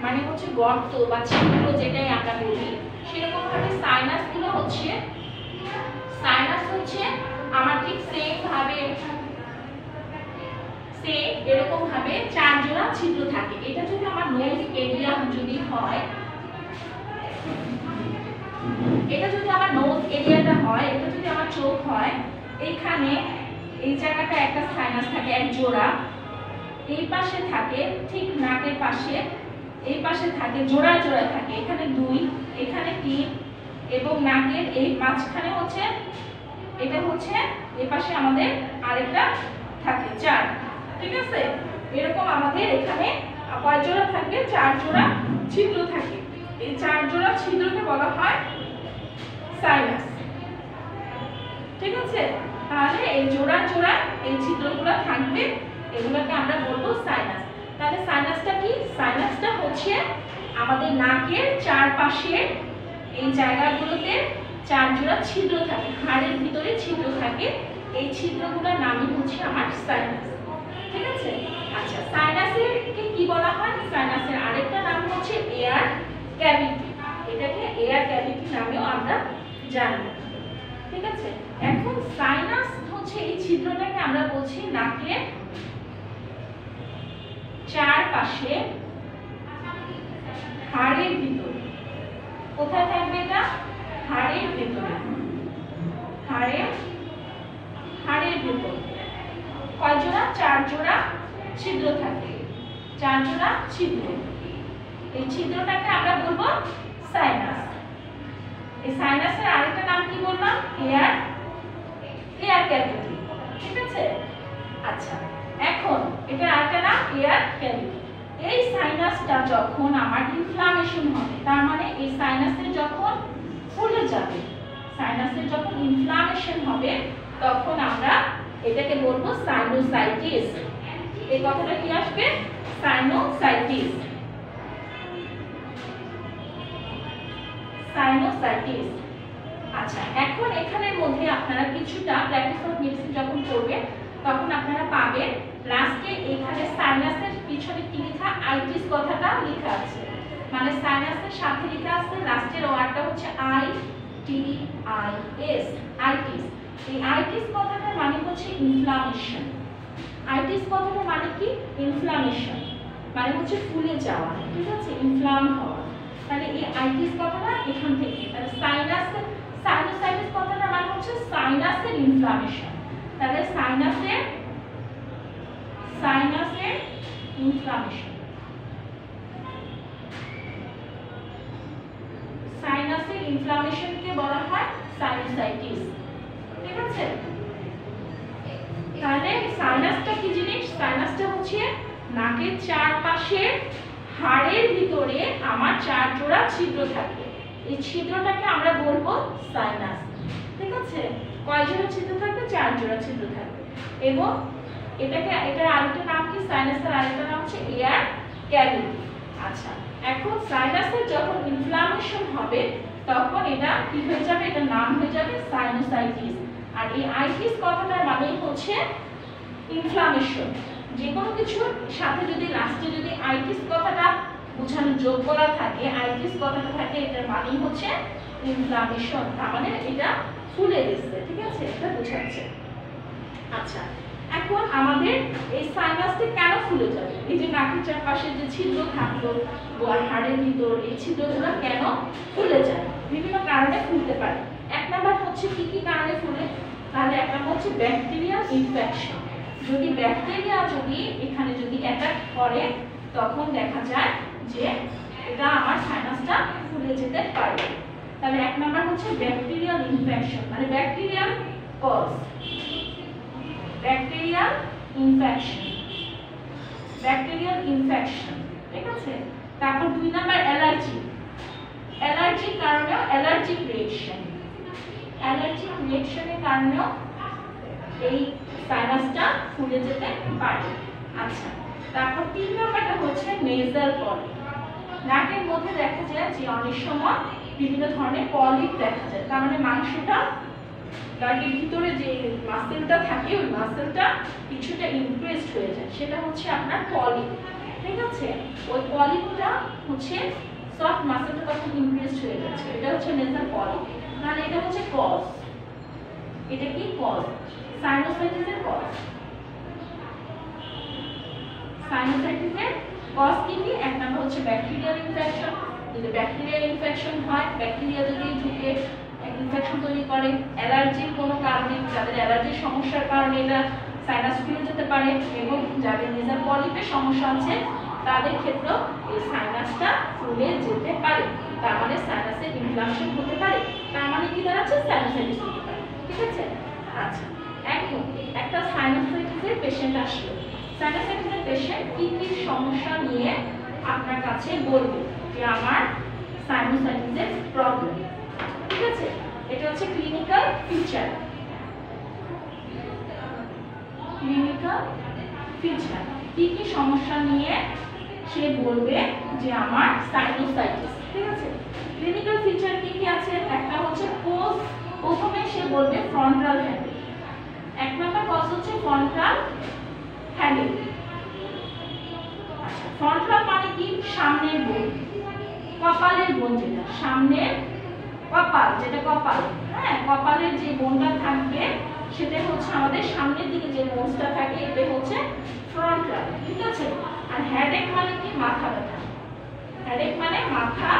মানে হচ্ছে গর্ত বা ছিদ্র যেটাই আমরা বলি, সেরকম ভাবে সাইনাস হচ্ছে আমার ঠিক সেম ভাবে এরকম ভাবে 4 জোড়া ছিদ্র থাকে। এটা যদি আমার নোজ এরিয়া যদি হয়, এটা যদি আমার নোজ এরিয়াটা হয়, এটা যদি আমার চোখ হয়, এইখানে এই জায়গাটা একটা সাইনাস থাকে এক জোড়া, এই পাশে থাকে ঠিক নাকের পাশে, এই পাশে থাকে জোড়া জোড়া থাকে, এখানে 2, এখানে 3 এবং নাকের এই মাঝখানে হচ্ছে এটা হচ্ছে এই পাশে আমাদের আরেকটা থাকে 4। ঠিক আছে, এরকম আমাদের এখানে কয় জোড়া থাকবে? 4 জোড়া ছিদ্র থাকে। এই 4 জোড়া ছিদ্রকে বলা হয় সাইনাস। ঠিক আছে, তাহলে এই জোড়া জোড়া এই ছিদ্রগুলো থাকবে, এগুলোকে আমরা বলবো সাইনাস। তাহলে সাইনাসটা কি? সাইনাসটা হচ্ছে আমাদের নাকের চারপাশে এই জায়গাগুলোতে 4 জোড়া ছিদ্র থাকে, হাড়ের ভিতরে ছিদ্র থাকে, এই ছিদ্রগুলোর নামই হচ্ছে আমার সাইনাস। ঠিক আছে, আচ্ছা সাইনাসের কি বলা হয়? সাইনাসের আরেকটা নাম হচ্ছে এয়ার ক্যাভিটি, এটাকে এয়ার ক্যাভিটি নামেও আমরা জানি। ঠিক আছে, এখন সাইনাস হচ্ছে এই ছিদ্রটাকে আমরা বলছি নাকের চারপাশে হাড়ের ভিতরে। কোথায় থাকবে এটা? হাড়ের ভিতরে, হাড়ের ভিতরে কয় জোড়া? 4 জোড়া ছিদ্র থাকে, 4 জোড়া ছিদ্র। এই ছিদ্রটাকে আমরা বলবো সাইনাস। এই সাইনাসের আরেকটা নাম কি বললাম? Air cavity. ঠিক আছে, আচ্ছা এখন এটা আরেকটা নাম এয়ার ক্যাভিটি। এই সাইনাসটা যখন আমার ইনফ্লামেশন হবে, তার মানে এই সাইনাসের যখন ফুলে যাবে, সাইনাসের যখন ইনফ্লামেশন হবে, তখন আমরা এটাকে বলবো সাইনোসাইটিস। এই কথাটা কি আসবে? সাইনোসাইটিস। সাইনোসাইটিস। আচ্ছা এখন এখানের মধ্যে আপনারা কিছুটা প্র্যাকটিস অফ মেডিসিন যখন করবেন, তখন আপনারা পাবেন লাস্টে এখানে সাইনাসের পিছনে কি লেখা? আইটিস কথাটা লেখা আছে, মানে সাইনাসের সাথে লেখা আছে লাস্টের ওয়ার্ডটা হচ্ছে ITIS, আইটিস। এই আইটিস কথাটার মানে হচ্ছে ইনফ্লামেশন। আইটিস কথাটার মানে কি? ইনফ্লামেশন, মানে হচ্ছে ফুলে যাওয়া। ঠিক আছে, ইনফ্লাম হওয়া। তাহলে এই আইটিস কথাটা এখান থেকে, তাহলে সাইনোসাইটিস কথাটার মানে হচ্ছে সাইনাসের ইনফ্লামেশন। তাহলে সাইনাসের ইনফ্লামেশন, সাইনাসের ইনফ্লামেশনকে বলা হয় সাইনোসাইটিস। ঠিক আছে, তাহলে সাইনাসটা কি জিনিস? সাইনাসটা হচ্ছে নাকের চারপাশে হাড়ের ভিতরে আমার 4 জোড়া ছিদ্র থাকে, এই ছিদ্রটাকে আমরা বলবো সাইনাস। ঠিক আছে, কয় জোড়া ছিদ্র থাকবে? 4 জোড়া ছিদ্র থাকবে। এবং এটার আরেকটা নাম কি? সাইনাসের আরেকটা নাম হচ্ছে এয়ার ক্যাভিটি। আচ্ছা এখন সাইনাসের যখন ইনফ্লামেশন হবে, তখন এটা কি হয়ে যাবে? এটা নাম হয়ে যাবে সাইনোসাইটিস। আর এই আইটিস কথাটার মানে হচ্ছে ইনফ্লামেশন। যে কোনো কিছুর সাথে যদি লাস্টে যদি আইটিস কথাটা বোঝানো যোগ করা থাকে, আইটিস কথাটা থাকে, এটার মানে হচ্ছে ইনফ্লামেশন, তার মানে এটা ফুলে গেছে। ঠিক আছে, এটা বোঝাচ্ছে। আচ্ছা এখন আমাদের এই সাইনাসটা কেন ফুলে যাবে? এই যে নাকের চারপাশে যে ছিদ্র থাকলো হাড়ের ভিতর, এই ছিদ্রগুলো কেন ফুলে যায়? বিভিন্ন কারণে ফুলতে পারে। এক নাম্বার হচ্ছে কি কারণে ফুলে? তাহলে এক নাম্বার হচ্ছে ব্যাকটেরিয়াল ইনফেকশন। যদি ব্যাকটেরিয়া এখানে অ্যাটাক করে, তখন দেখা যায় যে এটা আমার সাইনাসটা ফুলে যেতে পারে। তাহলে এক নাম্বার হচ্ছে ব্যাকটেরিয়াল ইনফেকশন, মানে ব্যাকটেরিয়াল কজ, ব্যাকটেরিয়াল ইনফেকশন। ঠিক আছে, তারপর 2 নাম্বার অ্যালার্জির কারণেও অ্যালার্জিক রিঅ্যাকশনের কারণেও এই সাইনাসটা ফুলে যেতে পারে। আচ্ছা তারপর 3 নাম্বারটা হচ্ছে নেজাল পলিপ। নাকের মধ্যে দেখা যায় যে অনেক সময় বিভিন্ন ধরনের পলিপ দেখা যায়, তার মানে মাংসটা নাকের ভিতরে যে মাসেলটা থাকে, ওই মাসেলটা কিছুটা ইনক্রিজড হয়ে যায়, সেটা হচ্ছে আপনার পলিপ। ঠিক আছে, ওই পলিপটা হচ্ছে সফট মাসেলটা তখন ইনক্রিজ হয়ে যাচ্ছে, এটা হচ্ছে নেজাল পলিপ। মানে এটা হচ্ছে কজ, এটা কি কজ, সাইনোসাইটিসের কজ। সাইনোসাইটিসের কজ কি কি? এক নাম্বার হচ্ছে ব্যাকটেরিয়াল ইনফেকশন। যদি ব্যাকটেরিয়াল ইনফেকশন হয়, ব্যাকটেরিয়া যদি ঢুকে ইনফেকশন তৈরি করে, অ্যালার্জির কোনো কারণে, যাদের অ্যালার্জির সমস্যার কারণে এটা সাইনাস ফুলে যেতে পারে, এবং যাদের নেজাল পলিপের সমস্যা আছে তাদের ক্ষেত্রেও এই সাইনাসটা ফুলে যেতে পারে। তার মানে সাইনাসের ইনফ্লামেশন হতে পারে, তার মানে কি দাঁড়াচ্ছে? সাইনোসাইটিস হতে পারে। ঠিক আছে? আচ্ছা, এখন একটা সাইনোসাইটিসের পেশেন্ট আসলো। সাইনোসাইটিসের পেশেন্ট কি কি সমস্যা নিয়ে আপনার কাছে বলবে যে আমার সাইনোসাইটিসের প্রবলেম। ঠিক আছে? এটা হচ্ছে ক্লিনিক্যাল ফিচার। ক্লিনিক্যাল ফিচার কি কি সমস্যা নিয়ে সে বলবে যে আমার সাইনোসাইটিস। ঠিক আছে? ক্লিনিক্যাল ফিচার কি কি আছে? একটা হচ্ছে পোস্ট, প্রথমে সে বলবে ফ্রন্টাল হ্যান্ডেল। এক নম্বর কজ হচ্ছে ফ্রন্টাল হ্যান্ডেল। আচ্ছা, ফ্রন্টাল মানে কি? সামনের বোন, কপালের বোন, যেটা সামনের কপাল, যেটা কপাল, হ্যাঁ, কপালের যে বোনটা থাকবে সেটা হচ্ছে আমাদের সামনের দিকে যে বোনটা থাকে, এটা হচ্ছে ফ্রন্টাল। ঠিক আছে? আর হেডেক মানে কি? মাথা ব্যথা। হেডেক মানে মাথা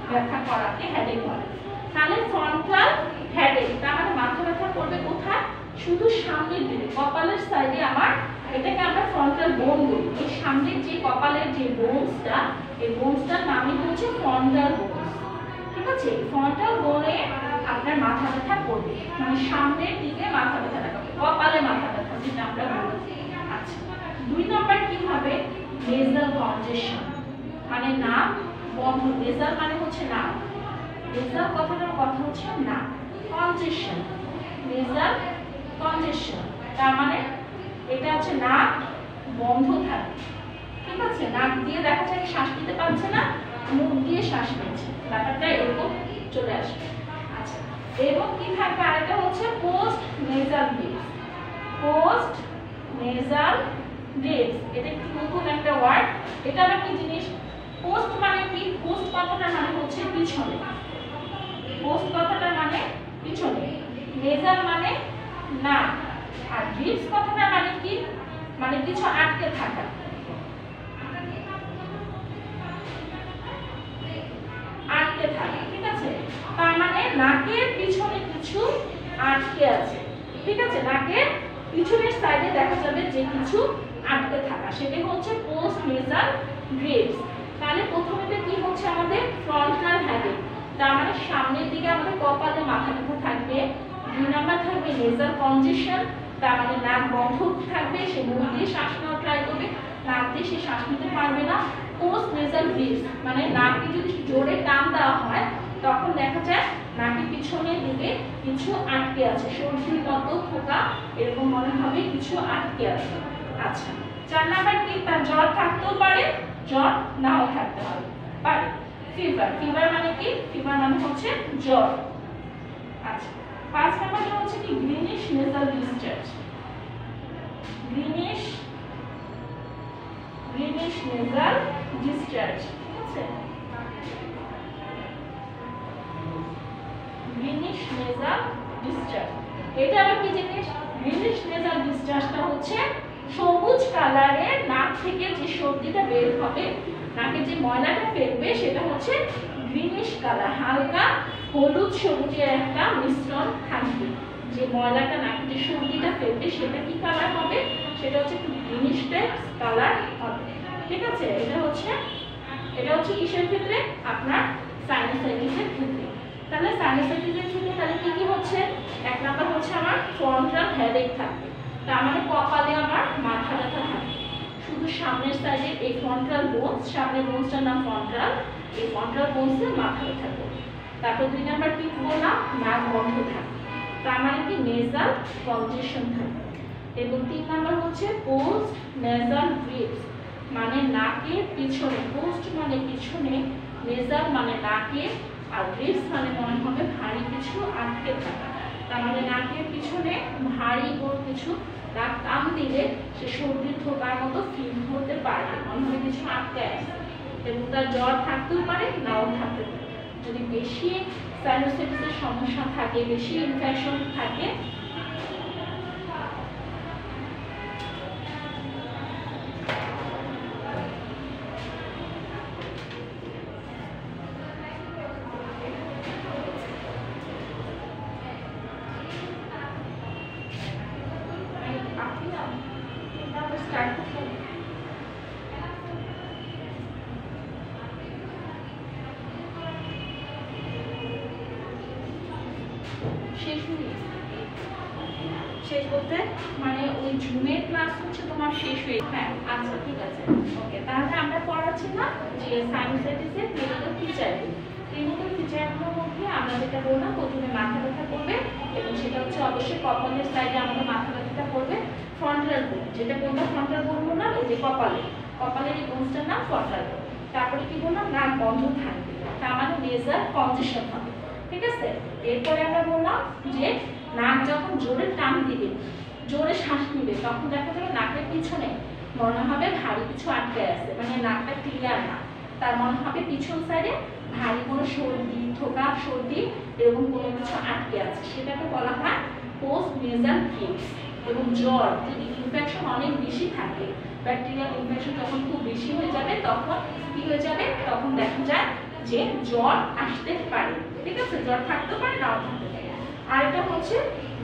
ব্যথা করাকে হেডেক বলে। তাহলে ফ্রন্টাল হেডেক, তার মানে মাথা ব্যথা করবে কোথায়? শুধু সামনের দিকে, কপালের সাইডে আমার, এটাকে আমরা ফ্রন্টাল বোন বলি। এই সামনের যে কপালের যে বোনসটা, এই বোনসটার নামই হচ্ছে ফ্রন্টাল বোনস। ঠিক আছে? ফ্রন্টাল বোনে আপনার মাথা ব্যথা করবে, মানে সামনের দিকে মাথা ব্যথা করবে, কপালে মাথা ব্যথা যেটা আমরা বলি। আচ্ছা, দুই নাম্বার কি হবে? নেজাল কনজেশন, মানে নাক বন্ধ। নেজাল মানে হচ্ছে নাক, নেজাল কথাটার কথা হচ্ছে নাক। কনজেশন, নেজাল কনজেশন, তার মানে এটা হচ্ছে নাক বন্ধ থাকে। ঠিক আছে? নাক দিয়ে দেখা যায় শ্বাস নিতে পারছে না, মুখ দিয়ে শ্বাস নিচ্ছে, ব্যাপারটা এরকম চলে আসবে। আচ্ছা, এবং কি থাকবে? আরেকটা হচ্ছে post nasal breath. Post nasal breath, এটা একটু নতুন একটা ওয়ার্ড। এটা আবার কি জিনিস? পোস্ট মানে কি? পোস্ট কথাটার মানে হচ্ছে পিছনে। পোস্ট কথাটার মানে পিছনে, নেজাল মানে না, আর ব্রিথ কথাটার মানে কি? মানে কিছু আটকে থাকা। আটকে থাকে। ঠিক আছে? তার মানে নাকের পিছনে কিছু আটকে আছে। ঠিক আছে? নাকের পিছনের সাইডে দেখা যাবে যে কিছু আটকে থাকা, সেটাই হচ্ছে পোস্ট নেজাল ব্রিথ। তাহলে প্রথমেতে কি হচ্ছে? আমাদের ফ্রন্টাল হ্যান্ডেল, তার মানে সামনের দিকে আমাদের কপালে মাথা ব্যথা থাকবে। দুই নাম্বার থাকবে নেজাল কনজেশন, তার মানে নাক বন্ধ থাকবে, সে মুখ দিয়ে শ্বাস নেওয়া ট্রাই করবে, নাক দিয়ে সে শ্বাস নিতে পারবে না। পোস্ট নেজাল ব্রিথ মানে নাকে যদি জোরে টান দেওয়া হয় তখন দেখা যায় নাকের পিছনের দিকে কিছু আটকে আছে, সর্দির মতো ফোঁকা এরকম মনে হবে কিছু আটকে আছে। আচ্ছা, চার নাম্বার কি? তার জ্বর থাকতেও পারে, জ্বর নাও থাকতে পারে। ফিভার, ফিভার মানে কি? ফিভার মানে হচ্ছে জ্বর। আচ্ছা, পাঁচ নাম্বারটা হচ্ছে কি? Greenish nasal discharge. Greenish nasal discharge. ঠিক আছে? গ্রিনিশ নেজাল ডিসচার্জ, এটা আবার কি জিনিস? গ্রিনিশ নেজাল ডিসচার্জটা হচ্ছে সবুজ কালারের নাক থেকে যে সর্দিটা বের হবে, নাকে যে ময়লাটা ফেলবে সেটা হচ্ছে গ্রিনিশ কালার, হালকা হলুদ সবুজের একটা মিশ্রণ থাকবে। যে ময়লাটা নাকে যে সর্দিটা ফেলবে সেটা কি কালার হবে? সেটা হচ্ছে একটু গ্রিনিশ টাইপ কালার হবে। ঠিক আছে? এটা হচ্ছে কিসের ক্ষেত্রে? আপনার সাইনোসাইটিসের ক্ষেত্রে। তাহলে সাইনোসাইটিসের ক্ষেত্রে তাহলে কি কি হচ্ছে? এক নাম্বার হচ্ছে আমার ফ্রন্টাল হেডেক থাকবে, তার মানে কপালে আমার মাথা ব্যথা থাকবে, শুধু সামনের সাইডে এই ফ্রন্টাল বোনস, সামনের বোনসটার নাম ফ্রন্টাল, এই ফ্রন্টাল বোনসে মাথা ব্যথা করবে। তারপর দুই নাম্বার কি বললাম? নাক বন্ধ থাকবে, তার মানে কি? নেজাল কনজেশন থাকবে। এবং তিন নাম্বার হচ্ছে পোস্ট নেজাল ব্রিথ, মানে নাকের পিছনে, পোস্ট মানে পিছনে, নেজাল মানে নাকে, আর ব্রিথ মানে মনে হবে ভারী কিছু আটকে থাকা, তার মানে নাকের পিছনে ভারী কিছু নাক টান দিলে সে সর্দির থোকার মতো ফিল হতে পারে, মনে হবে কিছু আটকে আছে। এবং তার জ্বর থাকতেও পারে, নাও থাকতে পারে। যদি বেশি সাইনোসাইটিসের সমস্যা থাকে, বেশি ইনফেকশন থাকে, শেষ বলতে মানে ওই জুমের ক্লাস হচ্ছে তোমার শেষ হয়ে, হ্যাঁ আচ্ছা ঠিক আছে ওকে। তাহলে আমরা পড়াচ্ছি না যে সাইনোসাইটিসের ক্লিনিক্যাল ফিচার। ক্লিনিক্যাল ফিচারগুলোর মধ্যে আমরা যেটা বললাম, প্রথমে মাথা ব্যথা করবে এবং সেটা হচ্ছে অবশ্যই কপালের সাইডে আমাদের মাথা ব্যথাটা করবে। ফ্রন্টাল বোন, যেটা বললাম ফ্রন্টাল বোন বললাম, এই যে কপালের এই বোনসটার নাম ফ্রন্টাল বোন। তারপরে কি বললাম, নাক বন্ধ থাকবে, তার মানে নেজাল কনজেশন হবে, ঠিক আছে। এরপরে আমরা বললাম যে নাক যখন জোরে টান দিবে, জোরে শ্বাস নিবে, তখন দেখা যাবে নাকের পিছনে মনে হবে ভারী কিছু আটকে আছে, মানে নাকটা ক্লিয়ার না, তার মনে হবে পিছন সাইডে ভারী কোনো সর্দি, ঠোকা সর্দি এরকম কোনো কিছু আটকে আছে, সেটাকে বলা হয় পোস্ট নেজাল ফিক্স। এবং জ্বর, যদি ইনফেকশন অনেক বেশি থাকে, ব্যাকটেরিয়াল ইনফেকশন যখন খুব বেশি হয়ে যাবে, তখন কি হয়ে যাবে, তখন দেখা যায় যে জ্বর আসতে পারে, ঠিক আছে। জ্বর থাকতে পারে, নাও থাকতে পারে। আর এটা হচ্ছে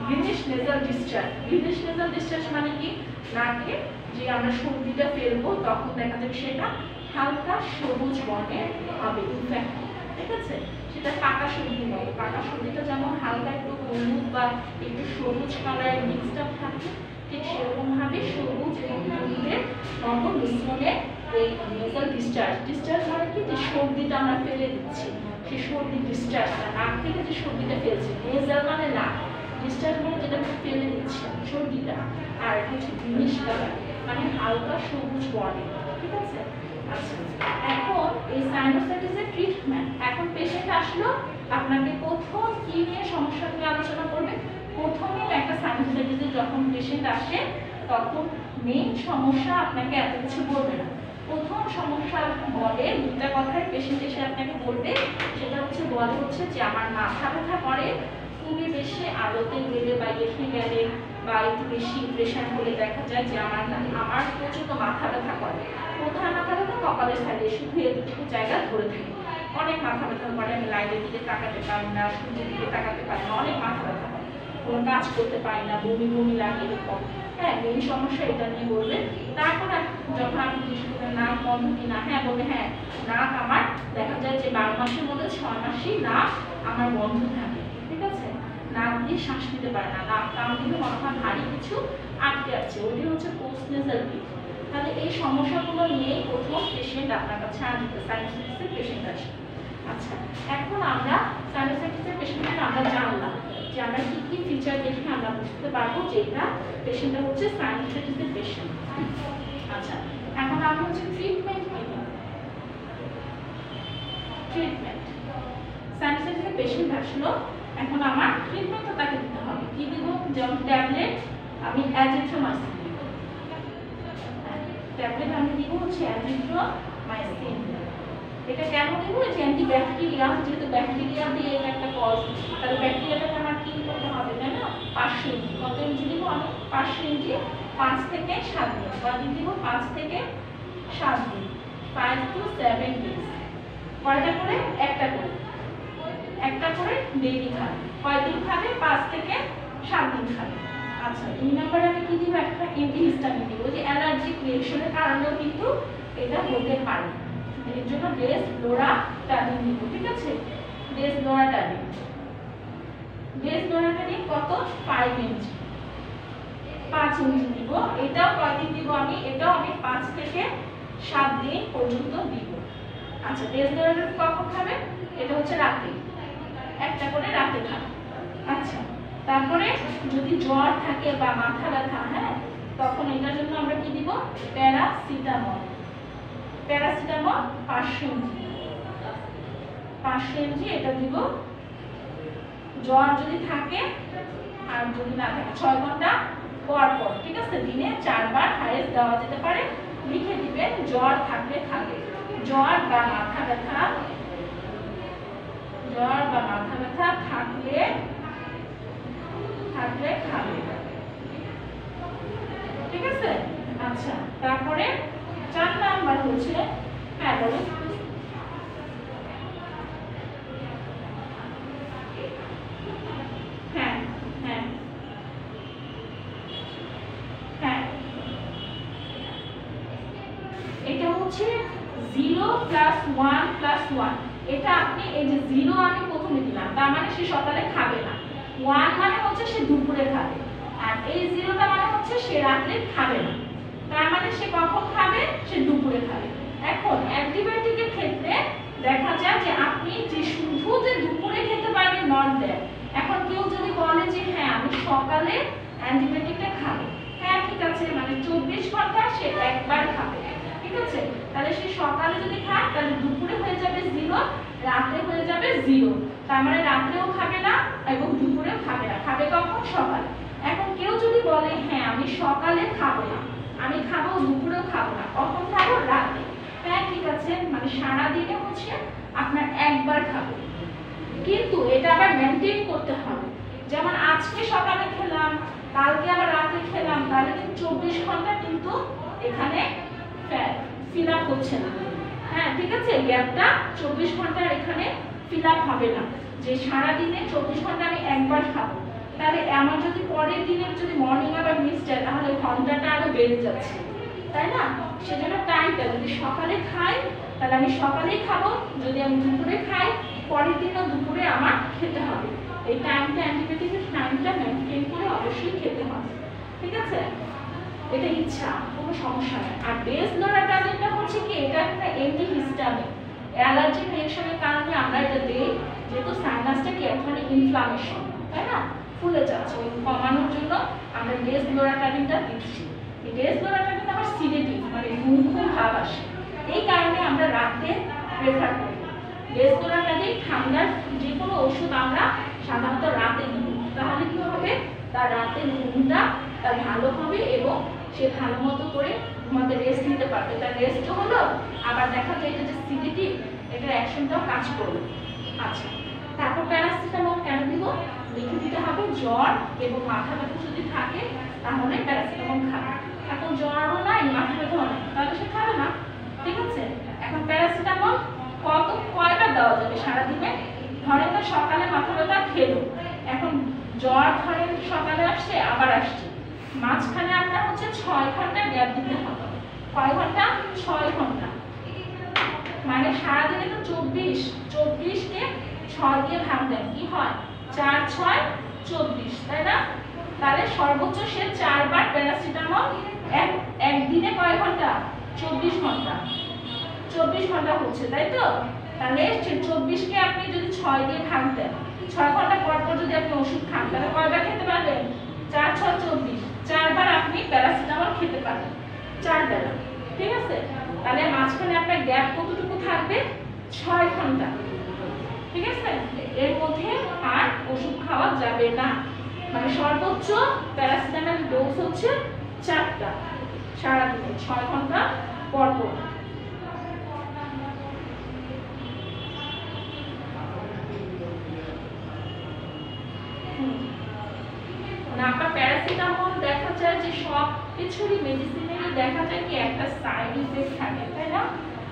greenish nasal discharge. Greenish nasal discharge মানে কি, নাকে যে আমরা সর্দিটা ফেলবো তখন দেখা যাবে সেটা হালকা সবুজ বর্ণের হবে, ইনফ্যাক্ট, ঠিক আছে। সেটা পাকা সর্দি নয়, পাকা সর্দিটা যেমন হালকা একটু হলুদ বা একটু সবুজ কালারের মিক্সড আপ থাকে, ঠিক সেরকম ভাবে সবুজ এবং হলুদের মতো মিশ্রণে এই নেজাল ডিসচার্জ। ডিসচার্জ মানে কি, যে সর্দিটা আমরা ফেলে দিচ্ছি, সেই সর্দি ডিসচার্জটা, নাক থেকে যে সর্দিটা ফেলছে, নেজাল মানে নাক, ডিসচার্জ মানে যেটা ফেলে দিচ্ছে সর্দিটা। আর এটা হচ্ছে গ্রিনিশ কালার, মানে হালকা সবুজ বর্ণের, ঠিক আছে। আচ্ছা, এখন এই সাইনোসাইটিসের ট্রিটমেন্ট। এখন পেশেন্ট আসলো, আপনাকে প্রথম কি নিয়ে সমস্যা নিয়ে আলোচনা করবে। প্রথমে একটা সাইনোসাইটিসে যখন পেশেন্ট আসে, তখন মেইন সমস্যা আপনাকে এত কিছু বলবে না। প্রথম সমস্যা বলে দুটা কথায় পেশেন্ট এসে আপনাকে বলবে, সেটা হচ্ছে যে আমার মাথা ব্যথা করে, খুবই বেশি আলোতে গেলে বা এসে গেলে বা একটু বেশি প্রেশার হলে দেখা যায় যে আমার প্রচন্ড মাথা ব্যথা করে। কোথায় মাথা ব্যথা, কপালের সাইডে, শুধু এতটুকু জায়গা ধরে থাকে, অনেক মাথা ব্যথা করে, আমি লাইটের দিকে তাকাতে পারি না, সূর্যের দিকে তাকাতে পারি না, অনেক মাথা ব্যথা করে, কোনো কাজ করতে পারি না, বমি বমি লাগে, এরকম। হ্যাঁ, এই সমস্যা এটা নিয়ে বলবে। তারপর যখন আপনি জিজ্ঞেস করবেন নাক বন্ধ কিনা, হ্যাঁ বলবে হ্যাঁ নাক আমার দেখা যায় যে 12 মাসের মধ্যে 6 মাসই নাক আমার বন্ধ থাকে, ঠিক আছে। নাক দিয়ে শ্বাস নিতে পারে না, নাক কান দিয়ে মনে হয় ভারী কিছু আটকে আছে, ওটি হচ্ছে পোস্ট নেজাল ব্লিডিং। তাহলে এই সমস্যাগুলো নিয়ে প্রথম পেশেন্ট আপনার কাছে আসবে, সাইনোসাইটিসের পেশেন্ট আসবে। আচ্ছা, এখন আমরা সাইনোসাইটিসের পেশেন্টের আমরা জানলাম যে আমরা কি কি ফিচার দেখে আমরা বুঝতে পারবো যে এটা পেশেন্টটা হচ্ছে সাইনোসাইটিসের পেশেন্ট। আচ্ছা, এখন আমরা হচ্ছে ট্রিটমেন্ট কি দেব। ট্রিটমেন্ট, সাইনোসাইটিসের পেশেন্ট আসলো, এখন আমার ট্রিটমেন্টটা তাকে দিতে হবে। কি দেব, যেমন ট্যাবলেট, আমি অ্যাজিথ্রোমাইসিন দিব, ট্যাবলেট আমি দিব হচ্ছে অ্যাজিথ্রোমাইসিন। এটা কেন দেবো, যে অ্যান্টিব্যাকটেরিয়া, যেহেতু ব্যাকটেরিয়া দিয়ে একটা কজ, তাহলে ব্যাকটেরিয়াটাকে আমার কি করতে হবে, তাই না। 500 mg, কত mg দিব আমি, 500 mg, 5 থেকে 7 দিন, কদিন দিব, 5 থেকে 7 দিন, 5 to 7 days। কয়টা করে, একটা করে ডেইলি খাবে। কয়দিন খাবে, 5 থেকে 7 দিন খাবে। আচ্ছা, 2 নম্বরে আমি কি দিব, একটা অ্যান্টিহিস্টামিন দিব, যে অ্যালার্জিক রিঅ্যাকশনের কারণেও কিন্তু এটা হতে পারে, এর জন্য ডেসলোরাটাডিন দিব, ঠিক আছে। ডেসলোরাটাডিন কত, 5 mg, 5 mg দিব। এটাও কয়দিন দিব আমি, এটাও আমি 5 থেকে 7 দিন পর্যন্ত দিব। আচ্ছা, ডেসলোরাটাডিন কখন খাবে, এটা হচ্ছে রাতে, একটা করে রাতে খাবে। আচ্ছা, তারপরে যদি জ্বর থাকে বা মাথা ব্যথা, হ্যাঁ, তখন এটার জন্য আমরা কি দিব, প্যারাসিটামল 500 mg এটা দিব। জ্বর যদি থাকে আর যদি না থাকে 6 ঘন্টা পর পর, ঠিক আছে, দিনে 4 বার হাইয়েস্ট দেওয়া যেতে পারে। লিখে দিবেন জ্বর থাকলে খাবে, জ্বর বা মাথা ব্যথা থাকলে খাবে, ঠিক আছে। আচ্ছা, তারপরে 4 নাম্বার হচ্ছে হ্যাঁ বলো। হ্যাঁ হ্যাঁ হ্যাঁ, এটা হচ্ছে 0 + 1 + 1। এটা আপনি এই যে 0 আমি প্রথমে দিলাম, তার মানে সে সকালে খাবে না। 1 মানে হচ্ছে সে দুপুরে খাবে, আর এই 0টা মানে হচ্ছে সে রাতে খাবে না। তার মানে সে কখন খাবে? সে দুপুরে খাবে। এখন অ্যান্টিবায়োটিকের ক্ষেত্রে দেখা যায় যে আপনি যে শুধু যে দুপুরে খেতে পারবেন নট দ্যাট। এখন কেউ যদি বলে যে হ্যাঁ আমি সকালে অ্যান্টিবায়োটিকটা খাবো, হ্যাঁ ঠিক আছে, মানে 24 ঘন্টা সে একবার খাবে, ঠিক আছে। তাহলে সে সকালে যদি খায় তাহলে দুপুরে হয়ে যাবে 0, রাতে হয়ে যাবে 0। তার মানে রাতেও খাবে না এবং দুপুরেও খাবে না, খাবে কখন? সকালে। এখন কেউ যদি বলে হ্যাঁ আমি সকালে খাবো না, আমি খাবো দুপুরেও খাবো না, কখন খাবো? রাতে। হ্যাঁ ঠিক আছে, মানে সারা দিনে হচ্ছে আপনার একবার খাবো, কিন্তু এটা আবার মেইনটেইন করতে হবে। যেমন আজকে সকালে খেলাম, কালকে আবার রাতে খেলাম, তাহলে কিন্তু 24 ঘন্টা কিন্তু এখানে ফিল আপ হচ্ছে না। হ্যাঁ ঠিক আছে, গ্যাপটা 24 ঘন্টার এখানে ফিল আপ হবে না। যে সারা দিনে 24 ঘন্টা আমি একবার খাবো, তাহলে আমার যদি পরের দিনের যদি মর্নিং আবার মিস যায় তাহলে ঘন্টাটা আরো বেড়ে যাচ্ছে, তাই না? সেজন্য টাইমটা যদি সকালে খাই তাহলে আমি সকালেই খাবো, যদি আমি দুপুরে খাই পরের দিনও দুপুরে আমার খেতে হবে। এই টাইমটা অ্যান্টিবায়োটিকের টাইমটা মেইনটেইন করে অবশ্যই খেতে হবে, ঠিক আছে। এটা ইচ্ছা, কোনো সমস্যা নেই। আর ডেসলোরাটাজিনটা হচ্ছে কি, এটা একটা অ্যান্টিহিস্টামিন, অ্যালার্জিক রিঅ্যাকশনের কারণে আমরা এটা দিই, যেহেতু সাইনাসটা কি এক ধরনের ইনফ্লামেশন, তাই না, ফুলে যাচ্ছে, ওই কমানোর জন্য আমরা ডেসলোরাটাজিনটা দিচ্ছি। এই ডেসলোরাটাজিন আবার সিডেটিভ, মানে ঘুম ভাব আসে, এই কারণে আমরা রাতে প্রেফার করি। ডেসলোরাটাজিন ঠান্ডার যে কোনো ওষুধ আমরা সাধারণত রাতে নিই, তাহলে কি হবে? তার রাতে ঘুমটা তার ভালো হবে এবং সে ভালো মতো করে আমাদের রেস্ট নিতে পারবে। তার রেস্টও হলো, আবার দেখা যায় এটা যে সিডেটিভ, এটার অ্যাকশনটাও কাজ করবে। আচ্ছা, তারপর প্যারাসিটামল কেন দিব? লিখে দিতে হবে জ্বর এবং মাথা ব্যথা যদি থাকে তাহলে প্যারাসিটামল খাবে। এখন জ্বরও নাই, মাথা ব্যথাও নাই, তাহলে সে খাবে না, ঠিক আছে। এখন প্যারাসিটামল কয়বার দেওয়া যাবে সারাদিনে? ধরেন না সকালে মাথা ব্যথা খেলো, এখন জ্বর ধরেন সকালে আসছে আবার আসছে, মাঝখানে আপনার হচ্ছে 6 ঘন্টা গ্যাপ দিতে হবে। কয় ঘন্টা? 6 ঘন্টা, মানে সারাদিনে তো 24 কে 6 দিয়ে ভাগ দেন, কি হয়? 4 6 24, তাই না? তাহলে সর্বোচ্চ সে 4 বার প্যারাসিটামল একদিনে কয় ঘন্টা? 24 ঘন্টা, 24 ঘন্টা হচ্ছে, তাই তো? তাহলে 24 কে আপনি যদি 6 দিয়ে ভাগ দেন, 6 ঘন্টা পর পর যদি আপনি ওষুধ খান তাহলে কয়বার খেতে পারবেন? 4 6 24, 4 বার আপনি প্যারাসিটামল খেতে পারবেন, 4 বেলা, ঠিক আছে। তাহলে মাঝখানে আপনার গ্যাপ কতটুকু থাকবে? 6 ঘন্টা, ঠিক আছে। এর মধ্যে আর ওষুধ খাওয়া যাবে না, মানে সর্বোচ্চ প্যারাসিটামল ডোজ হচ্ছে 4টা সারাদিনে 6 ঘন্টা পর পর। আপনার প্যারাসিটামল দেখা যায় যে সব কিছুরই মেডিসিনেরই দেখা যায় কি একটা সাইড ইফেক্ট থাকে, তাই না?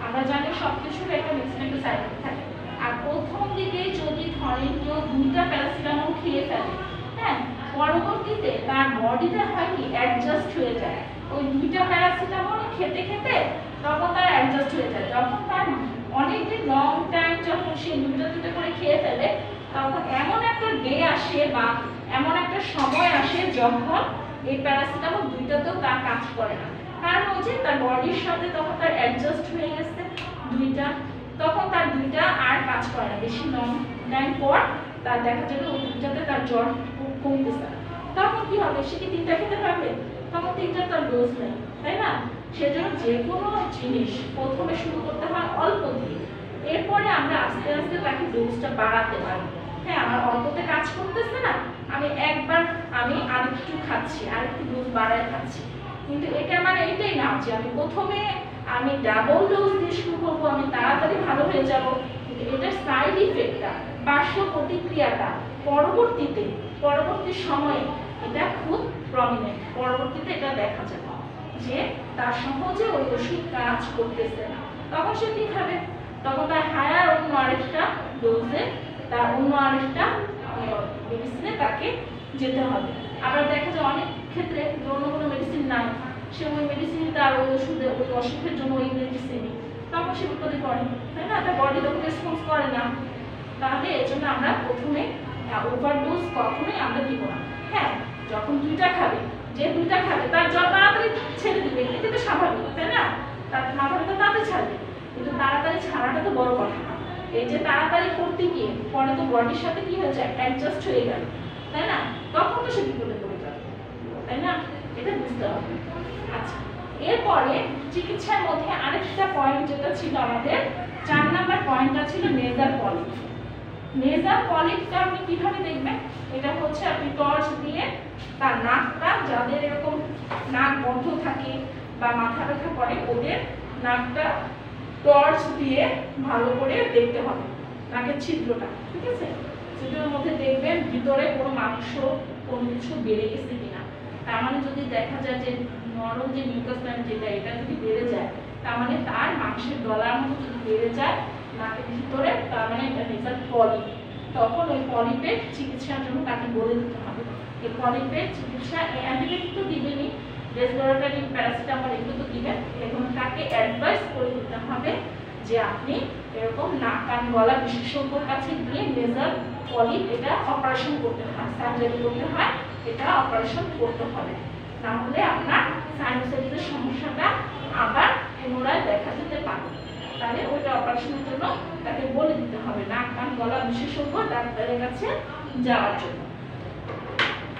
আমরা জানি সব কিছুর একটা মেডিসিনের সাইড ইফেক্ট থাকে। আর প্রথম দিকে যদি ধরেন কেউ 2টা প্যারাসিটামল খেয়ে ফেলে, হ্যাঁ, পরবর্তীতে তার বডিতে হয় কি অ্যাডজাস্ট হয়ে যায়, ওই 2টা প্যারাসিটামল খেতে খেতে তখন তার অ্যাডজাস্ট হয়ে যায়। যখন তার অনেকদিন লং টাইম যখন সে 2টা করে খেয়ে ফেলে, তখন এমন একটা ডে আসে বা এমন একটা সময় আসে যখন এই প্যারাসিটামল 2টাতেও তার কাজ করে না, কারণ ওই যে তার বডির সাথে তখন তার অ্যাডজাস্ট হয়ে গেছে 2টা, তখন তার 2টা আর কাজ করে না। বেশি লং টাইম পর তার দেখা যাবে ওই 2টাতে তার জ্বর কমতেছে, তখন কি হবে? সে কি 3টা খেতে পারবে? তখন 3টা তার ডোজ নেই, তাই না? সেজন্য যে কোনো জিনিস প্রথমে শুরু করতে হয় অল্প দিয়ে, এরপরে আমরা আস্তে আস্তে তাকে ডোজটা বাড়াতে পারি। হ্যাঁ, আমার অল্পতে কাজ করতেছে না, আমি একবার আমি আরেকটু খাচ্ছি, আরেকটু ডোজ বাড়ায় খাচ্ছি, কিন্তু এটা মানে এটাই না যে আমি প্রথমে আমি ডাবল ডোজ দিয়ে শুরু করবো, আমি তাড়াতাড়ি ভালো হয়ে যাব, কিন্তু এটার সাইড ইফেক্টটা, পার্শ্ব প্রতিক্রিয়াটা পরবর্তী সময়ে এটা খুব প্রমিনেন্ট। পরবর্তীতে এটা দেখা যাবে যে তার সহজে ওই ওষুধ কাজ করতেছে না, তখন সে কি খাবে? তখন তার হায়ার অন্য আরেকটা ডোজে, তার অন্য আরেকটা মেডিসিনে তাকে যেতে হবে। আবার দেখা যায় অনেক ক্ষেত্রে অন্য কোনো মেডিসিন নাই, সে ওই মেডিসিন তার ওই ওষুধে ওই অসুখের জন্য ওই মেডিসিনই, তখন সে বিপদে পড়ে, তাই না? তার বডি তখন রেসপন্স করে না। তাহলে এর জন্য আমরা প্রথমে ওভারডোজ কখনোই আমরা দিব না। হ্যাঁ, যখন দুইটা খাবে, যে দুইটা খাবে তার জ্বর তাড়াতাড়ি ছেড়ে দিবে, এটা তো স্বাভাবিক, তাই না? তার মাথা ব্যথা তাড়াতাড়ি ছাড়বে, কিন্তু তাড়াতাড়ি ছাড়াটা তো বড় কথা না। এই যে তাড়াতাড়ি করতে গিয়ে পরে তো বডির সাথে কি হয়ে যায়, অ্যাডজাস্ট হয়ে গেল, তাই না? তখন তো সে বিপদে পড়ে যাবে, তাই না? এটা বুঝতে হবে। আচ্ছা, এরপরে চিকিৎসার মধ্যে আরেকটা পয়েন্ট যেটা ছিল আমাদের 4 নাম্বার পয়েন্টটা ছিল নেজাল পলিপ। নেজাল পলিপটা আপনি কিভাবে দেখবেন? এটা হচ্ছে আপনি টর্চ দিয়ে তার নাকটা, যাদের এরকম নাক বন্ধ থাকে বা মাথা ব্যথা করে, ওদের নাকটা টর্চ দিয়ে ভালো করে দেখতে হবে, নাকের ছিদ্রটা, ঠিক আছে? ছিদ্রের মধ্যে দেখবেন ভিতরে কোনো মাংস কোনো কিছু বেড়ে গেছে কিনা। তার মানে যদি দেখা যায় যে নরম যে মিউকাস মেমব্রেন যেটা, এটা যদি বেড়ে যায়, তার মানে তার মাংসের ডলার মতো যদি বেড়ে যায় নাকের ভিতরে, তার মানে এটা নেজাল পলিপ। তখন ওই পলিপের চিকিৎসার জন্য তাকে বলে দিতে হবে। এই পলিপের চিকিৎসা অ্যান্টিবায়োটিক তো দিবেনই, রেসপিরেটরি প্যারাসিটামল এগুলো তো দিবেন, এবং তাকে অ্যাডভাইস করে দিতে হবে যে আপনি এরকম নাক কান গলা বিশেষজ্ঞর কাছে গিয়ে নেজাল পলিপ এটা অপারেশন করতে হয়, সার্জারি করতে হয়, এটা অপারেশন করতে হবে, না হলে আপনার সাইনোসাইটিসের সমস্যাটা আবার পুনরায় দেখা যেতে পারে। তাহলে ওইটা অপারেশনের জন্য তাকে বলে দিতে হবে নাক কান গলা বিশেষজ্ঞ ডাক্তারের কাছে যাওয়ার জন্য,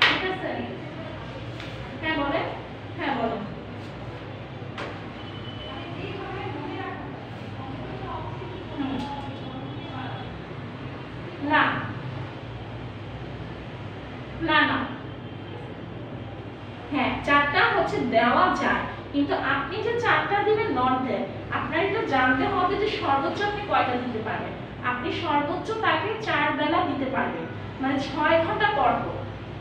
ঠিক আছে? হ্যাঁ বলেন, হ্যাঁ বলেন। না না না, হ্যাঁ 4টা হচ্ছে দেওয়া যায়, কিন্তু আপনি যে 4টা দিবেন নট দ্যাট, আপনার এটা জানতে হবে যে সর্বোচ্চ আপনি কয়টা দিতে পারবেন। আপনি সর্বোচ্চ তাকে 4 বেলা দিতে পারবেন, মানে 6 ঘন্টা পর পর।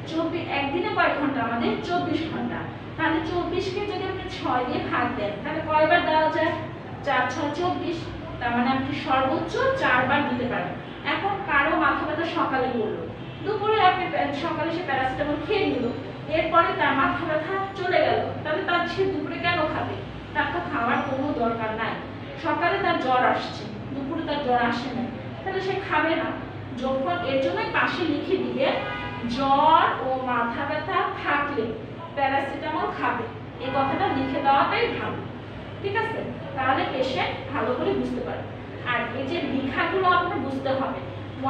24 একদিনে কয় ঘন্টা? আমাদের 24 ঘন্টা। তাহলে 24কে যদি আপনি 6 দিয়ে ভাগ দেন, তাহলে কয়বার দেওয়া যায়? 4 6 24, তার মানে আপনি সর্বোচ্চ 4 বার দিতে পারবেন। এখন কারো মাথা ব্যথা সকালে করলো, দুপুরে আপনি সকালে সে প্যারাসিটামল খেয়ে নিল, এরপরে তার মাথা ব্যথা চলে গেল, তাহলে তার সে দুপুরে কেন খাবে? তার তো খাওয়ার কোনো দরকার নাই। সকালে তার জ্বর আসছে, দুপুরে তার জ্বর আসে না, তাহলে সে খাবে না। যখন এর জন্যই পাশে লিখে দিবে জ্বর ও মাথা ব্যথা থাকলে প্যারাসিটামল খাবে, এই কথাটা লিখে দেওয়াটাই ভালো, ঠিক আছে? তাহলে পেশেন্ট ভালো করে বুঝতে পারবে। আর এই যে লেখাগুলো আপনার বুঝতে হবে,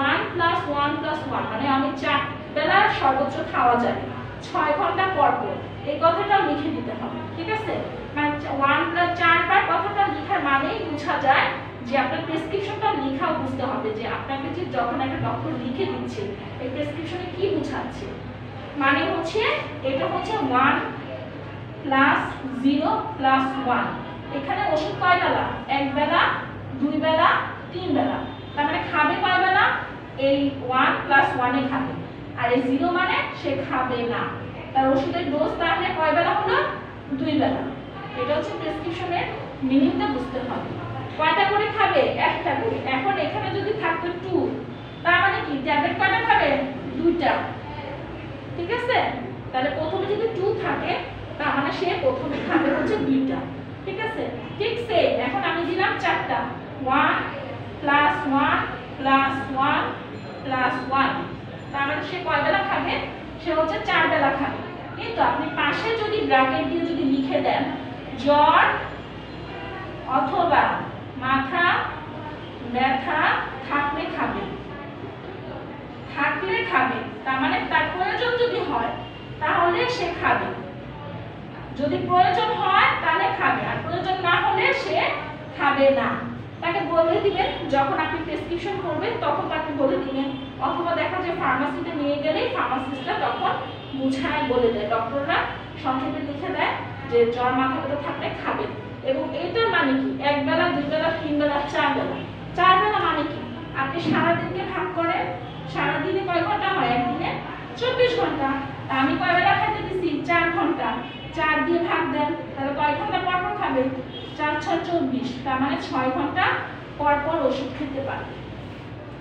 1 + 1 + 1 মানে আমি 4 বেলা সর্বোচ্চ খাওয়া যায় 6 ঘন্টা পর পর, এই কথাটা লিখে দিতে হবে, ঠিক আছে? মানে 1 + 4 বার কথাটা লেখার মানেই বোঝা যায় যে আপনার প্রেসক্রিপশনটা লেখাও বুঝতে হবে, যে আপনাকে যে যখন একটা ডক্টর লিখে দিচ্ছে এই প্রেসক্রিপশনে কি বোঝাচ্ছে। মানে হচ্ছে এটা হচ্ছে 1 + 0 + 1, এখানে ওষুধ কয় বেলা? 1 বেলা, 2 বেলা, 3 বেলা, তার মানে খাবে কয় বেলা? এই 1 + 1 এ খাবে। আর এই 0 মানে সে খাবে না, তার ওষুধের ডোজ তাহলে কয় বেলা হলো? 2 বেলা। এটা হচ্ছে প্রেসক্রিপশনের মিনিংটা বুঝতে হবে। কয়টা করে খাবে? একটা করে। এখন এখানে যদি থাকতো 2, তার মানে কি ট্যাবলেট কয়টা খাবে? 2টা, ঠিক আছে? তাহলে প্রথমে যদি 2 থাকে, তার মানে সে প্রথমে খাবে হচ্ছে 2টা, ঠিক আছে? ঠিক সেম এখন আমি দিলাম 4টা, 1 + 1 + 1 + 1, তার মানে সে কয় বেলা খাবে? সে হচ্ছে 4 বেলা খাবে। কিন্তু আপনি পাশে যদি ব্র্যাকেট দিয়ে যদি লিখে দেন জ্বর অথবা মাথা ব্যথা থাকলে খাবে, থাকলে খাবে, তার মানে তার প্রয়োজন যদি হয় তাহলে সে খাবে, যদি প্রয়োজন হয় তাহলে খাবে, আর প্রয়োজন না হলে সে খাবে না। তাকে বলে দিবেন, যখন আপনি প্রেসক্রিপশন করবেন তখন তাকে বলে দিবেন, অথবা দেখা যায় ফার্মাসিতে নিয়ে গেলেই ফার্মাসিস্টরা তখন বুঝায় বলে দেয়, ডক্টররা সংক্ষেপে লিখে দেয় যে জ্বর মাথা ব্যথা থাকলে খাবেন, এবং এটার মানে কি এক বেলা, দুই বেলা, তিন বেলা, চার বেলা। চার বেলা মানে কি আপনি সারাদিনকে ভাগ করেন, সারাদিনে কয় ঘন্টা হয়, একদিনে 24 ঘন্টা। আমি কয় বেলা খাইতে দিছি, 4 ঘন্টা। 4 দিয়ে ভাগ দেন, তাহলে কয় ঘন্টা পর পর খাবে, 4 6 24, তার মানে 6 ঘন্টা পর পর ওষুধ খেতে পারে।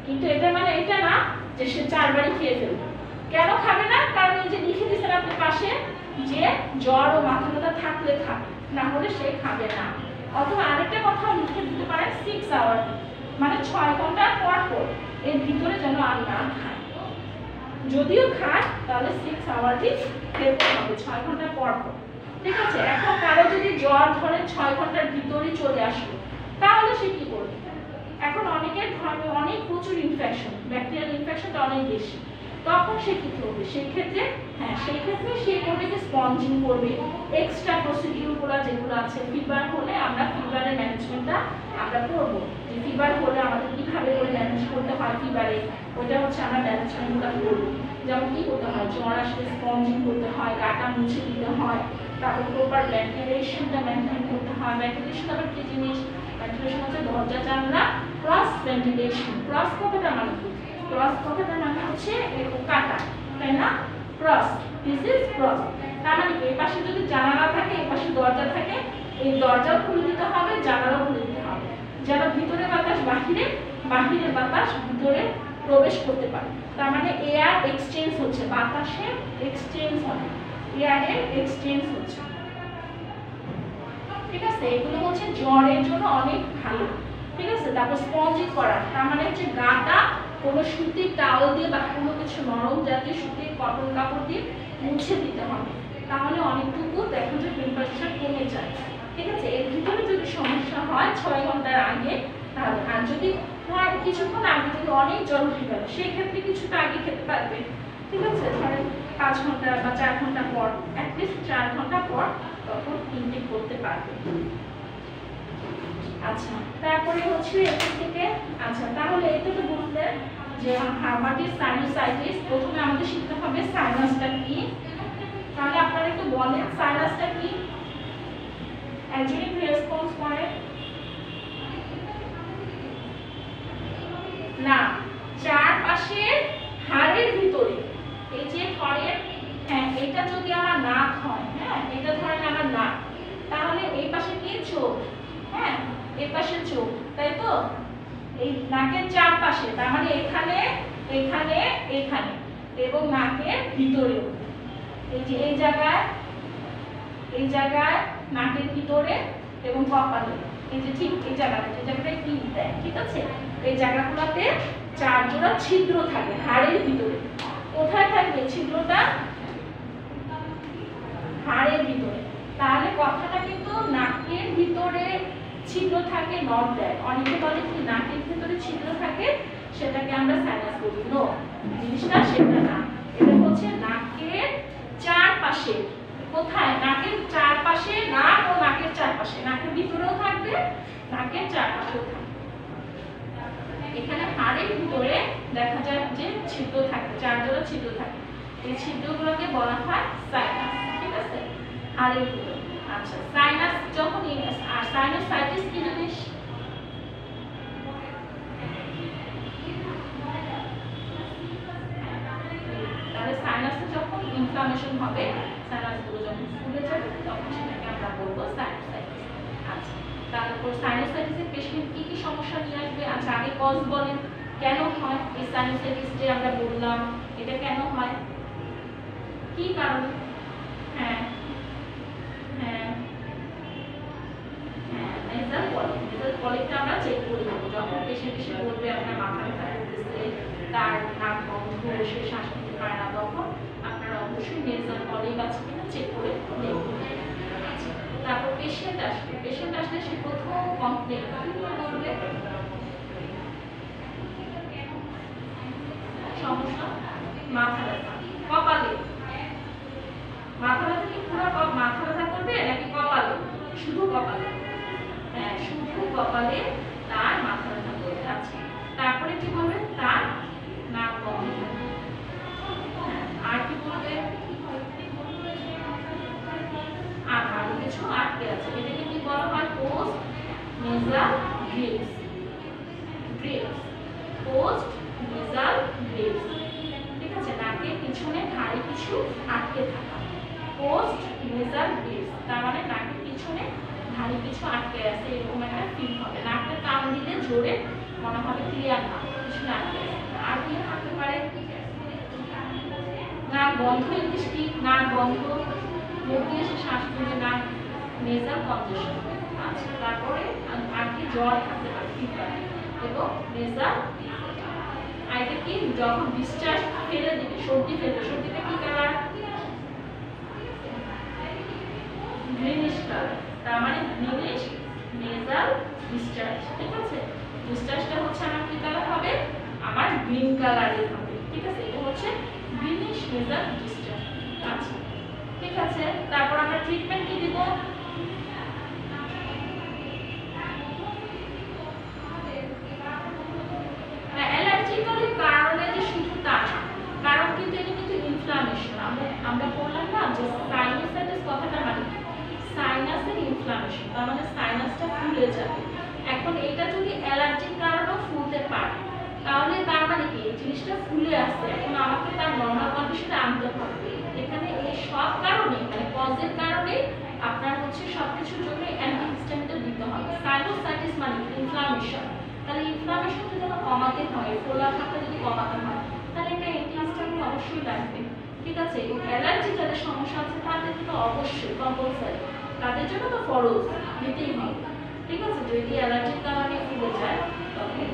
কিন্তু এটা মানে এটা না যে সে 4 বারই খেয়ে ফেলবে। কেন খাবে না? কারণ এই যে লিখে দিয়েছেন আপনি পাশে যে জ্বর ও মাথা ব্যথা থাকলে খাবে, না হলে সে খাবে না। অথবা আরেকটা কথাও লিখে দিতে পারেন 6 আওয়ার, মানে 6 ঘন্টা পর পর এর ভিতরে যেন আর না খায়। যদিও খায় তাহলে 6 আওয়ারই খেতে হবে, 6 ঘন্টা পর পর। ঠিক আছে? এখন কারো যদি জ্বর ধরে 6 ঘন্টার ভিতরেই চলে আসলো, তাহলে সে কি করবে? এখন অনেকের ধর্মে অনেক প্রচুর ইনফেকশন, ব্যাকটেরিয়াল ইনফেকশনটা অনেক বেশি, তখন সে কি করবে? সেই ক্ষেত্রে সে করবে যে স্পঞ্জিং করবে, এক্সট্রা প্রসিডিউরগুলো যেগুলো আছে। ফিভার হলে আমরা ফিভারের ম্যানেজমেন্টটা আমরা করবো, যে ফিভার হলে আমাদের কিভাবে করে ম্যানেজ করতে হয় ফিভারে, ওইটা হচ্ছে আমরা ম্যানেজমেন্টটা করবো। যেমন কি করতে হয়, জ্বর আসলে স্পঞ্জিং করতে হয়, গাটা মুছে দিতে হয়, তারপর প্রপার ভেন্টিলেশনটা মেনটেন করতে হয়। ভেন্টিলেশন আবার কি জিনিস? ভেন্টিলেশন হচ্ছে দরজা জানলা প্লাস ভেন্টিলেশন। প্লাস কথাটা মানে কি? ক্রস কথাটা মানে হচ্ছে এরকম কাটা, তাই না? Cross, this is cross. তার মানে এই পাশে যদি জানালা থাকে, এই পাশে দরজা থাকে, এই দরজাও খুলে দিতে হবে, জানালাও খুলে দিতে হবে, যেন ভিতরে বাতাস বাহিরে, বাহিরের বাতাস ভিতরে প্রবেশ করতে পারে। তার মানে এয়ার এক্সচেঞ্জ হচ্ছে, বাতাসের এক্সচেঞ্জ হয়, এয়ারের এক্সচেঞ্জ হচ্ছে। ঠিক আছে? এগুলো হচ্ছে জ্বরের জন্য অনেক ভালো। ঠিক আছে? তারপর স্পঞ্জিং করা, তার মানে হচ্ছে গাটা কোনো সুতির টাওয়াল দিয়ে বা কোনো কিছু নরম জাতীয় সুতির কটন কাপড় দিয়ে মুছে দিতে হবে, তাহলে অনেকটুকু দেখা যায় টেম্পারেচার কমে যায়। ঠিক আছে? এর ভিতরে যদি সমস্যা হয় 6 ঘন্টার আগে, তাহলে আর যদি হয় কিছুক্ষণ আগে, যদি অনেক জ্বর উঠে গেল, সেই ক্ষেত্রে কিছুটা আগে খেতে পারবে। ঠিক আছে? ধরেন 5 ঘন্টা বা 4 ঘন্টা পর, অ্যাটলিস্ট 4 ঘন্টা পর তখন ইনটেক করতে পারবে। আচ্ছা, তারপরে হচ্ছে এখান থেকে, আচ্ছা তাহলে এটা তো বুঝলেন যে হার্মাটিস সাইনাসাইটিস। প্রথমে আমাদের শিখতে হবে সাইনাসটা কি। তাহলে আপনারা একটু বলেন সাইনাসটা কি? একজনই রেসপন্স করে না, চারপাশের হাড়ের ভিতরে, এই যে হাড়ের, হ্যাঁ এটা যদি আমার নাক হয়, হ্যাঁ এটা ধরেন আমার নাক, তাহলে এই পাশে কি চোখ, হ্যাঁ এই পাশে চোখ, তাই তো? এই নাকের চারপাশে, তার মানে এখানে, এখানে, এখানে এবং নাকের ভিতরেও, এই যে এই জায়গায়, এই জায়গায় নাকের ভিতরে এবং কপালে, এই যে ঠিক এই জায়গাটা, এই জায়গাটায় কি দেয়, ঠিক আছে? এই জায়গাগুলোতে 4 জোড়া ছিদ্র থাকে হাড়ের ভিতরে। কোথায় থাকবে ছিদ্রটা? হাড়ের ভিতরে। তাহলে কথাটা কিন্তু নাকের ভিতরে ছিদ্র থাকে নট দেয়। অনেকে বলে কি নাকের ভিতরে ছিদ্র থাকে, সেটাকে আমরা সাইনাস বলি। নো, জিনিসটা সেটা না, এটা হচ্ছে নাকের চারপাশে। কোথায়? নাকের চারপাশে, নাক ও নাকের চারপাশে, নাকের ভিতরেও থাকবে, নাকের চারপাশেও থাকবে। এখানে হাড়ের ভিতরে দেখা যায় যে ছিদ্র থাকে, 4 জোড়া ছিদ্র থাকে, এই ছিদ্রগুলোকে বলা হয় সাইনাস। ঠিক আছে? হাড়ের ভিতরে। আচ্ছা, সাইনাস যখন, আর সাইনাসাইটিস কি জিনিস? তাহলে সাইনাসে যখন ইনফ্লামেশন হবে, সাইনাসগুলো যখন ফুলে যাবে, তখন সেটাকে আমরা বলবো সাইনাসাইটিস। আচ্ছা, তারপর সাইনাসাইটিসের পেশেন্ট কি কি সমস্যা নিয়ে আসবে? আচ্ছা, আগে কজ বলেন, কেন হয় এই সাইনাসাইটিস যে আমরা বললাম, এটা কেন হয়, কি কারণে? হ্যাঁ হ্যাঁ হ্যাঁ, নেজাল পলিপ। নেজাল পলিপটা আমরা চেক করে দেবো যখন পেশেন্ট এসে বলবে আপনার মাথা ব্যথা করতেছে, তার নাক বন্ধ, সে শ্বাস নিতে পারে না, তখন আপনারা অবশ্যই নেজাল পলিপ আছে কিনা চেক করে দেখবেন। তারপর পেশেন্ট আসবে, পেশেন্ট আসলে সে প্রথম কমপ্লেন বলবে সমস্যা মাথা ব্যথা, কপালে। মাথা ব্যথা কি পুরো মাথা ব্যথা করবে নাকি কপালে? শুধু কপালে। হ্যাঁ, শুধু কপালে তার মাথা ব্যথা করবে। আচ্ছা, তারপরে কি বলবে? তার নাক বন্ধ থাকবে। আর কি বলবে? আর কিছু আটকে আছে, এটাকে কি বলা হয়? Grips, grips, post nasal grips. ঠিক আছে, নাকের পিছনে ভারী কিছু আটকে থাকা, পোস্ট নেজাল গ্রিপস, তার মানে নাকের পিছনে ভারী কিছু আটকে আছে এরকম একটা ফিল হবে। নাকটা টান দিলে জোরে মনে হবে ক্লিয়ার না, কিছু আটকে আছে। আর কি থাকতে পারে? নাক বন্ধ, ইংলিশ কি? নাক বন্ধ, মুখ দিয়ে সে শ্বাস নিলে নাক, নেজাল কনজেশন। আচ্ছা, তারপরে আর কি? জ্বর থাকতে পারে, ফিভার, এবং নেজাল। আরেকটা কি? যখন ডিসচার্জ ফেলে দিবে, সর্দি ফেলে, সর্দিটা কি কালার? গ্রিনিশ কালার, তার মানে গ্রিনিশ নেজাল ডিসচার্জ। ঠিক আছে, ডিসচার্জটা হচ্ছে আমার কি কালার হবে? আমার গ্রিন কালারের হবে। ঠিক আছে, এটা হচ্ছে গ্রিনিশ নেজাল ডিসচার্জ। আচ্ছা, ঠিক আছে, তারপর আমরা ট্রিটমেন্ট কি দিব? অ্যালার্জিক্যালের কারণে যে শুধু তা না, কারণ কিন্তু এটা কিন্তু ইনফ্লামেশন। আমরা বললাম না যে সাইনাসাইটিস কথাটা মানে সাইনাসের ইনফ্লামেশন, তার মানে সাইনাসটা ফুলে যাবে। এখন এটা যদি অ্যালার্জির কারণেও ফুলতে পারে, তাহলে তার মানে কি এই জিনিসটা ফুলে আসছে, এখন আমাকে তার নরমাল কন্ডিশনে আনতে হবে। এখানে এই সব কারণে মানে কজের কারণে আপনার হচ্ছে সবকিছুর জন্য অ্যান্টিহিস্টামিন দিতে হবে। সাইনোসাইটিস মানে ইনফ্লামেশন, তাহলে ইনফ্লামেশন যদি কমাতে হয়, ফোলা ভাবটা যদি কমাতে হয়, তাহলে একটা অ্যান্টিহিস্টামিন অবশ্যই লাগবে। ঠিক আছে, এবং অ্যালার্জি যাদের সমস্যা আছে তাদের তো অবশ্যই কম্পালসারি, তাদের জন্য তো ফরজ নিতেই হবে। ঠিক আছে, যদি অ্যালার্জির কারণে ফুলে যায় তখন